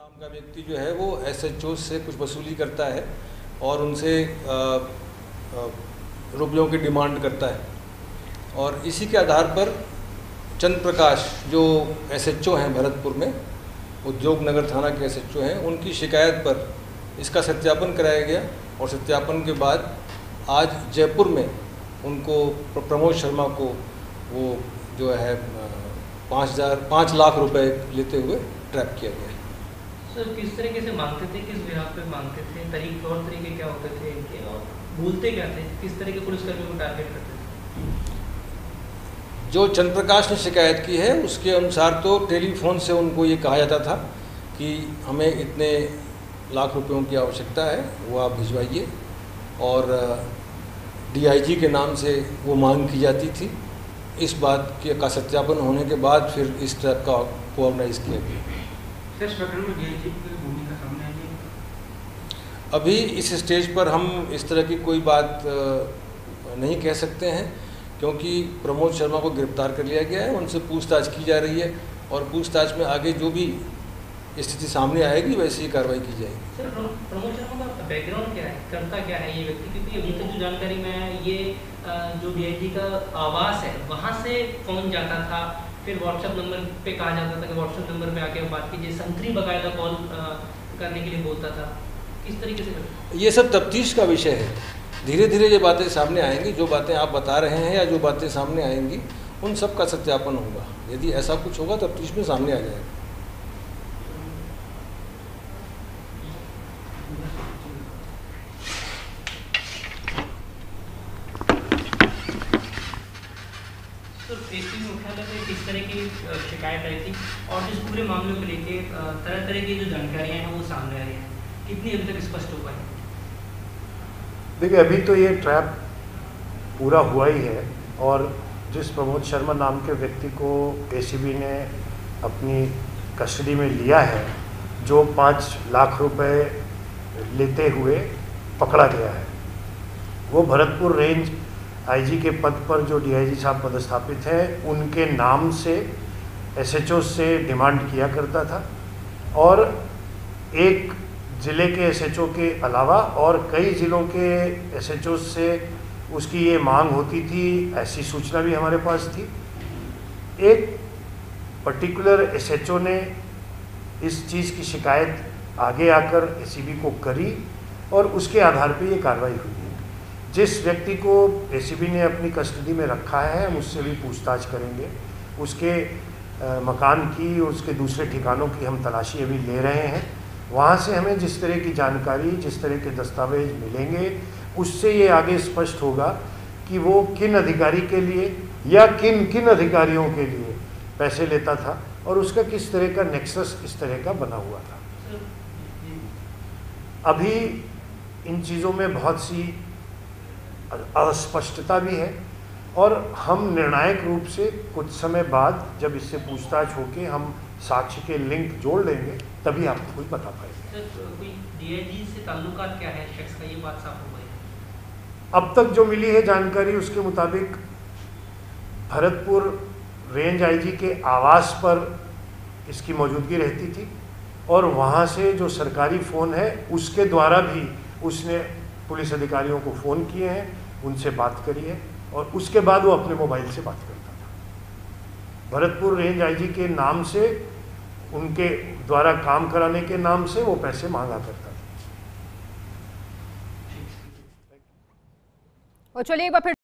नाम का व्यक्ति जो है वो एसएचओ से कुछ वसूली करता है और उनसे रुपयों की डिमांड करता है और इसी के आधार पर चंद्र प्रकाश जो एसएचओ हैं भरतपुर में, उद्योग नगर थाना के एसएचओ हैं, उनकी शिकायत पर इसका सत्यापन कराया गया और सत्यापन के बाद आज जयपुर में उनको प्रमोद शर्मा को वो जो है 5 लाख रुपए लेते हुए ट्रैप किया गया। सर किस तरीके से मांगते थे, किस बिहार पे मांगते थे, तौर तरीके क्या होते थे इनके और बोलते क्या थे, किस तरह के पुलिसकर्मियों को टारगेट करते थे? जो चंद्र प्रकाश ने शिकायत की है उसके अनुसार तो टेलीफोन से उनको ये कहा जाता था कि हमें इतने लाख रुपयों की आवश्यकता है, वो आप भिजवाइए और डीआईजी के नाम से वो मांग की जाती थी। इस बात का सत्यापन होने के बाद फिर इस ट्रैप को ऑर्गेनाइज किया गया। इस प्रकरण में डीआईजी की भूमिका सामने आई है? अभी इस स्टेज पर हम इस तरह की कोई बात नहीं कह सकते हैं क्योंकि प्रमोद शर्मा को गिरफ्तार कर लिया गया है, उनसे पूछताछ की जा रही है और पूछताछ में आगे जो भी स्थिति सामने आएगी वैसी ही कार्रवाई की जाएगी। सर प्रमोद शर्मा का बैकग्राउंड क्या है, करता क्या है ये व्यक्ति, क्योंकि अभी तक जो जानकारी में है ये जो डीआईजी का आवास है वहाँ से फ़ोन जाता था, फिर व्हाट्सएप नंबर पे कहा जाता था कि व्हाट्सएप नंबर पे आके बात कीजिए, संतरी बाकायदा कॉल करने के लिए बोलता था। किस तरीके से ये सब तफ्तीश का विषय है, धीरे धीरे ये बातें सामने आएंगी। जो बातें आप बता रहे हैं या जो बातें सामने आएंगी उन सब का सत्यापन होगा। यदि ऐसा कुछ होगा तफ्तीश में सामने आ जाएगा। एसपी मुख्यालय में किस तरह की शिकायत आई थी और इस पूरे मामले को लेके तरह तरह की जो जानकारियां हैं वो सामने आ रही हैं, कितनी अभी तक स्पष्ट हो पाई? देखिए अभी तो ये ट्रैप पूरा हुआ ही है और जिस प्रमोद शर्मा नाम के व्यक्ति को एसीबी ने अपनी कस्टडी में लिया है, जो 5 लाख रुपए लेते हुए पकड़ा गया है, वो भरतपुर रेंज आईजी के पद पर जो डीआईजी साहब पदस्थापित हैं उनके नाम से एसएचओ से डिमांड किया करता था और एक ज़िले के एसएचओ के अलावा और कई ज़िलों के एसएचओ से उसकी ये मांग होती थी, ऐसी सूचना भी हमारे पास थी। एक पर्टिकुलर एसएचओ ने इस चीज़ की शिकायत आगे आकर एसीबी को करी और उसके आधार पे ये कार्रवाई हुई है। जिस व्यक्ति को एसीबी ने अपनी कस्टडी में रखा है हम उससे भी पूछताछ करेंगे, उसके मकान की, उसके दूसरे ठिकानों की हम तलाशी अभी ले रहे हैं। वहाँ से हमें जिस तरह की जानकारी, जिस तरह के दस्तावेज मिलेंगे उससे ये आगे स्पष्ट होगा कि वो किन अधिकारी के लिए या किन किन अधिकारियों के लिए पैसे लेता था और उसका किस तरह का नेक्सस इस तरह का बना हुआ था। अभी इन चीज़ों में बहुत सी अस्पष्टता भी है और हम निर्णायक रूप से कुछ समय बाद जब इससे पूछताछ होके हम साक्ष्य के लिंक जोड़ लेंगे तभी आपको कोई बता पाएंगे। कोई डीआईजी से ताल्लुकात क्या है शख्स का, ये बात साफ हो गई? अब तक जो मिली है जानकारी उसके मुताबिक भरतपुर रेंज आईजी के आवास पर इसकी मौजूदगी रहती थी और वहाँ से जो सरकारी फ़ोन है उसके द्वारा भी उसने पुलिस अधिकारियों को फ़ोन किए हैं, उनसे बात करी है और उसके बाद वो अपने मोबाइल से बात करता था। भरतपुर रेंज आईजी के नाम से, उनके द्वारा काम कराने के नाम से वो पैसे मांगा करता था। और चलिए एक बार फिर